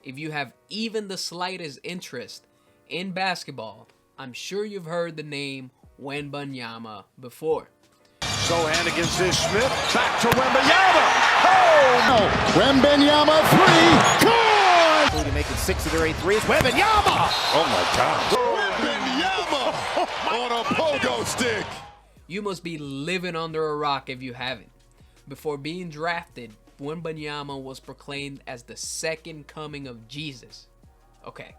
If you have even the slightest interest in basketball, I'm sure you've heard the name Wembanyama before. Sohan against this Smith. Back to Wembyama. Oh! Wembanyama three. Good! Including making 6 of their 8 threes. Wembanyama! Oh my God. Wembanyama on a pogo stick. You must be living under a rock if you haven't. Before being drafted, Wembanyama was proclaimed as the second coming of Jesus. Okay,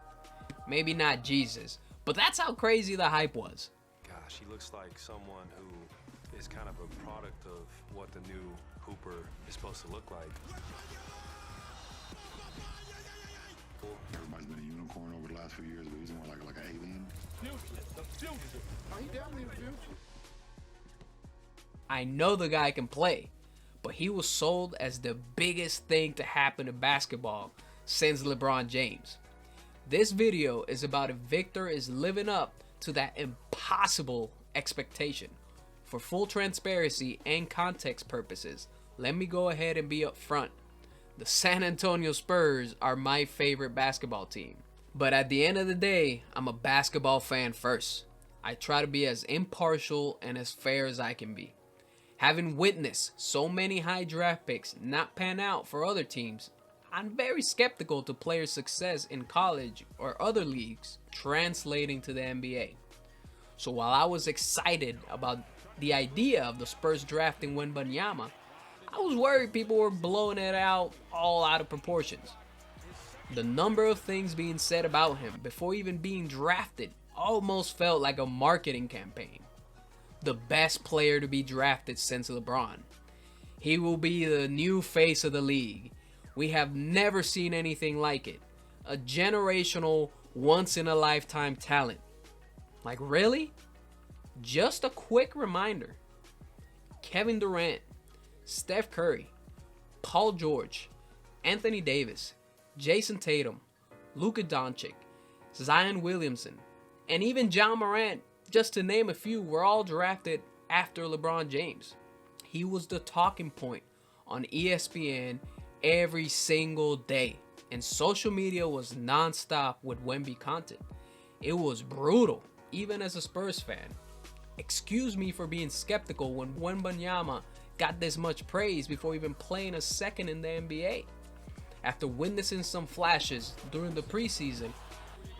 maybe not Jesus, but that's how crazy the hype was. Gosh, he looks like someone who is kind of a product of what the new Hooper is supposed to look like. Everybody's been a unicorn over the last few years, but he's more like an alien. Are you definitely the future? I know the guy can play, but he was sold as the biggest thing to happen to basketball since LeBron James. This video is about if Victor is living up to that impossible expectation. For full transparency and context purposes, let me go ahead and be upfront. The San Antonio Spurs are my favorite basketball team. But at the end of the day, I'm a basketball fan first. I try to be as impartial and as fair as I can be. Having witnessed so many high draft picks not pan out for other teams, I'm very skeptical to players' success in college or other leagues translating to the NBA. So while I was excited about the idea of the Spurs drafting Wembanyama, I was worried people were blowing it out all out of proportions. The number of things being said about him before even being drafted almost felt like a marketing campaign. The best player to be drafted since LeBron. He will be the new face of the league. We have never seen anything like it. A generational, once-in-a-lifetime talent. Like, really? Just a quick reminder. Kevin Durant, Steph Curry, Paul George, Anthony Davis, Jason Tatum, Luka Doncic, Zion Williamson, and even Ja Morant, just to name a few, were all drafted after LeBron James. He was the talking point on ESPN every single day, and social media was non-stop with Wemby content. It was brutal, even as a Spurs fan. Excuse me for being skeptical when Wembanyama got this much praise before even playing a second in the NBA. After witnessing some flashes during the preseason,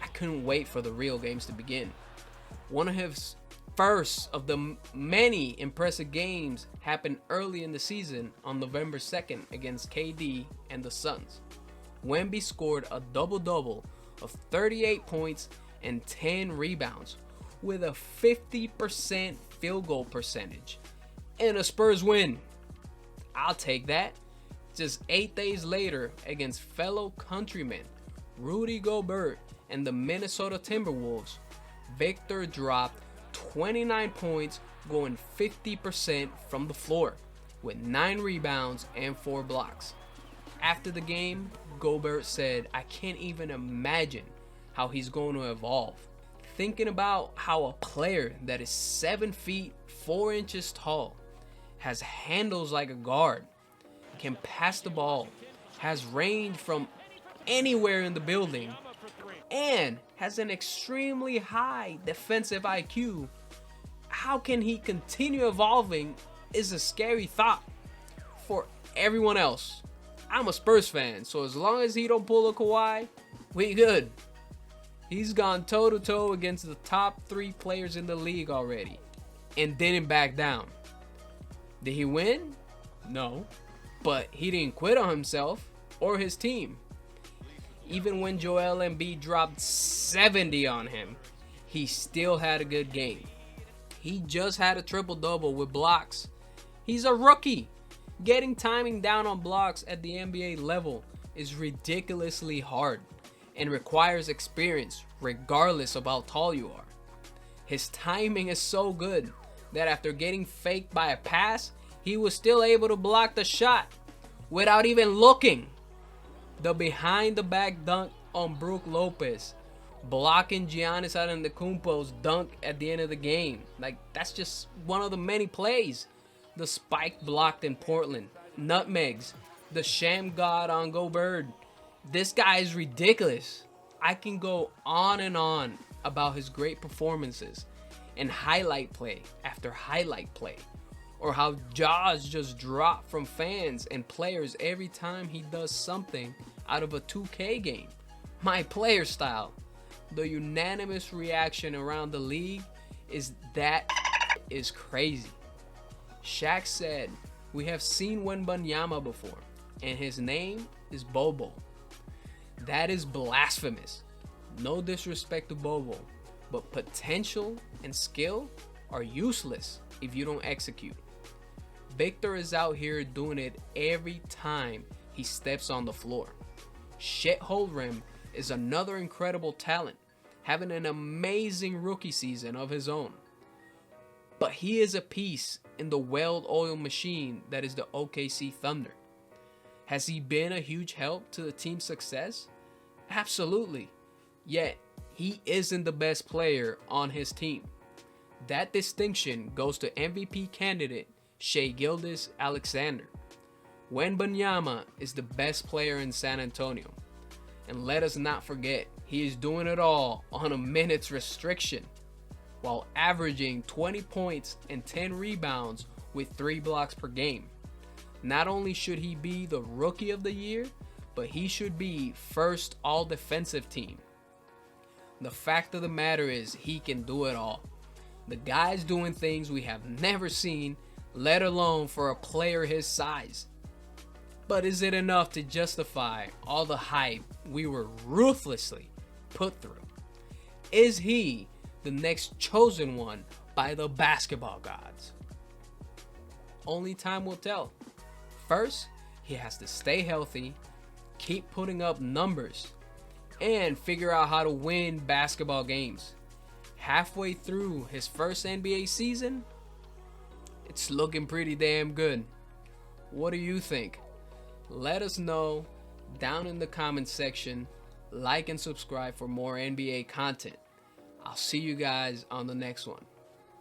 I couldn't wait for the real games to begin. One of his first of the many impressive games happened early in the season on November 2nd against KD and the Suns. Wemby scored a double-double of 38 points and 10 rebounds with a 50% field goal percentage and a Spurs win. I'll take that. Just 8 days later, against fellow countrymen Rudy Gobert and the Minnesota Timberwolves, Victor dropped 29 points, going 50% from the floor, with 9 rebounds and 4 blocks. After the game, Gobert said, "I can't even imagine how he's going to evolve. Thinking about how a player that is 7 feet 4 inches tall, has handles like a guard, can pass the ball, has range from anywhere in the building, and has an extremely high defensive IQ. How can he continue evolving is a scary thought for everyone else. I'm a Spurs fan, so as long as he don't pull a Kawhi, we good. He's gone toe-to-toe against the top 3 players in the league already and didn't back down. Did he win? No. But he didn't quit on himself or his team. Even when Joel Embiid dropped 70 on him, he still had a good game. He just had a triple-double with blocks. He's a rookie. Getting timing down on blocks at the NBA level is ridiculously hard and requires experience regardless of how tall you are. His timing is so good that after getting faked by a pass, he was still able to block the shot without even looking. The behind the back dunk on Brook Lopez, blocking Giannis Antetokounmpo's dunk at the end of the game. Like, that's just one of the many plays. The spike blocked in Portland, nutmegs, the sham god on Gobert, This guy is ridiculous. I can go on and on about his great performances and highlight play after highlight play, or how jaws just drop from fans and players every time he does something out of a 2K game. My player style. The unanimous reaction around the league is that is crazy. Shaq said, "We have seen Wembanyama before, and his name is Bobo." That is blasphemous. No disrespect to Bobo, but potential and skill are useless if you don't execute. Victor is out here doing it every time he steps on the floor. Chet Holmgren is another incredible talent, having an amazing rookie season of his own. But he is a piece in the well-oiled machine that is the OKC Thunder. Has he been a huge help to the team's success? Absolutely. Yet, he isn't the best player on his team. That distinction goes to MVP candidate Shai Gilgeous-Alexander. Wembanyama is the best player in San Antonio. And let us not forget, he is doing it all on a minutes restriction, while averaging 20 points and 10 rebounds with 3 blocks per game. Not only should he be the Rookie of the Year, but he should be first all-defensive team. The fact of the matter is, he can do it all. The guy's doing things we have never seen, let alone for a player his size. But is it enough to justify all the hype we were ruthlessly put through? Is he the next chosen one by the basketball gods? Only time will tell. First, he has to stay healthy, keep putting up numbers, and figure out how to win basketball games. Halfway through his first NBA season, it's looking pretty damn good. What do you think? Let us know down in the comment section. Like and subscribe for more NBA content. I'll see you guys on the next one.